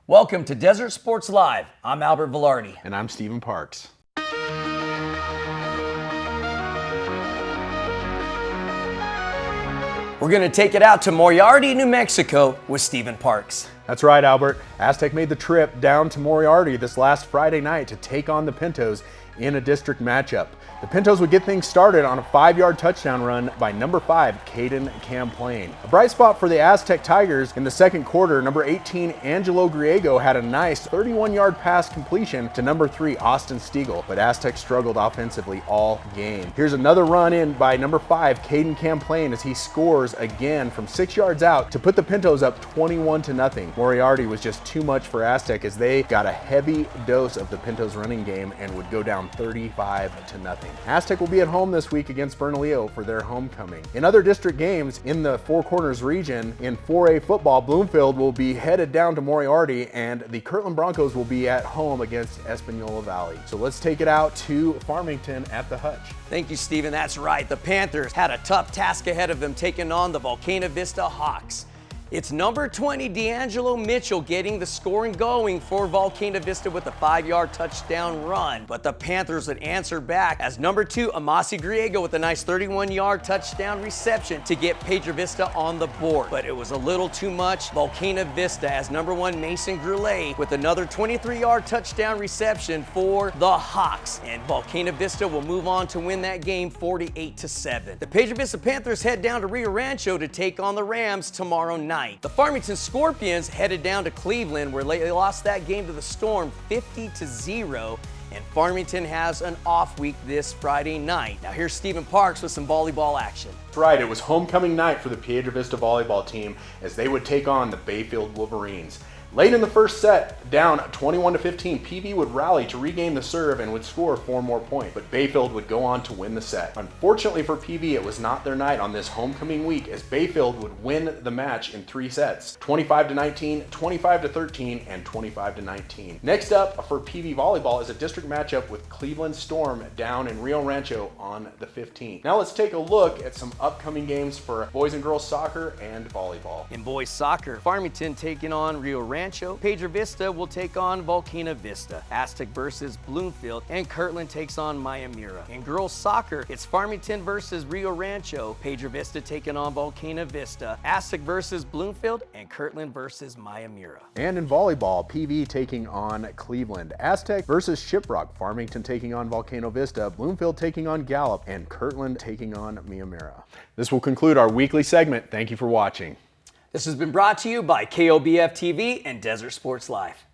Welcome to Desert Sports Live. I'm Albert Velarde. And I'm Stephen Parks. We're going to take it out to Moriarty, New Mexico with Stephen Parks. That's right, Albert. Aztec made the trip down to Moriarty this last Friday night to take on the Pintos in a district matchup. The Pintos would get things started on a 5-yard touchdown run by number 5, Caden Camplain. A bright spot for the Aztec Tigers in the second quarter, number 18, Angelo Griego had a nice 31-yard pass completion to number 3, Austin Stiegel, but Aztec struggled offensively all game. Here's another run in by number 5, Caden Camplain, as he scores again from 6 yards out to put the Pintos up 21-0. Moriarty was just too much for Aztec as they got a heavy dose of the Pintos running game and would go down 35-0. Aztec will be at home this week against Bernalillo for their homecoming. In other district games in the Four Corners region, in 4A football, Bloomfield will be headed down to Moriarty and the Kirtland Broncos will be at home against Espanola Valley. So let's take it out to Farmington at the Hutch. Thank you, Stephen. That's right. The Panthers had a tough task ahead of them taking on the Volcano Vista Hawks. It's number 20, D'Angelo Mitchell, getting the scoring going for Volcano Vista with a 5-yard touchdown run. But the Panthers would answer back as number 2, Amasi Griego, with a nice 31-yard touchdown reception to get Pedro Vista on the board. But it was a little too much. Volcano Vista as number 1, Mason Goulet, with another 23-yard touchdown reception for the Hawks. And Volcano Vista will move on to win that game 48-7. The Pedro Vista Panthers head down to Rio Rancho to take on the Rams tomorrow night. The Farmington Scorpions headed down to Cleveland, where they lost that game to the Storm 50-0, and Farmington has an off week this Friday night. Now here's Stephen Parks with some volleyball action. That's right, it was homecoming night for the Piedra Vista volleyball team as they would take on the Bayfield Wolverines. Late in the first set, down 21-15, PV would rally to regain the serve and would score 4 more points, but Bayfield would go on to win the set. Unfortunately for PV, it was not their night on this homecoming week as Bayfield would win the match in 3 sets, 25-19, 25-13, and 25-19. Next up for PV volleyball is a district matchup with Cleveland Storm down in Rio Rancho on the 15th. Now let's take a look at some upcoming games for boys and girls soccer and volleyball. In boys soccer, Farmington taking on Rio Rancho. Pedro Vista will take on Volcano Vista. Aztec versus Bloomfield, and Kirtland takes on Maya Mira. In girls soccer, it's Farmington versus Rio Rancho. Pedro Vista taking on Volcano Vista. Aztec versus Bloomfield, and Kirtland versus Maya Mira. And in volleyball, PV taking on Cleveland. Aztec versus Shiprock. Farmington taking on Volcano Vista. Bloomfield taking on Gallup, and Kirtland taking on Maya Mira. This will conclude our weekly segment. Thank you for watching. This has been brought to you by KOBF TV and Desert Sports Live.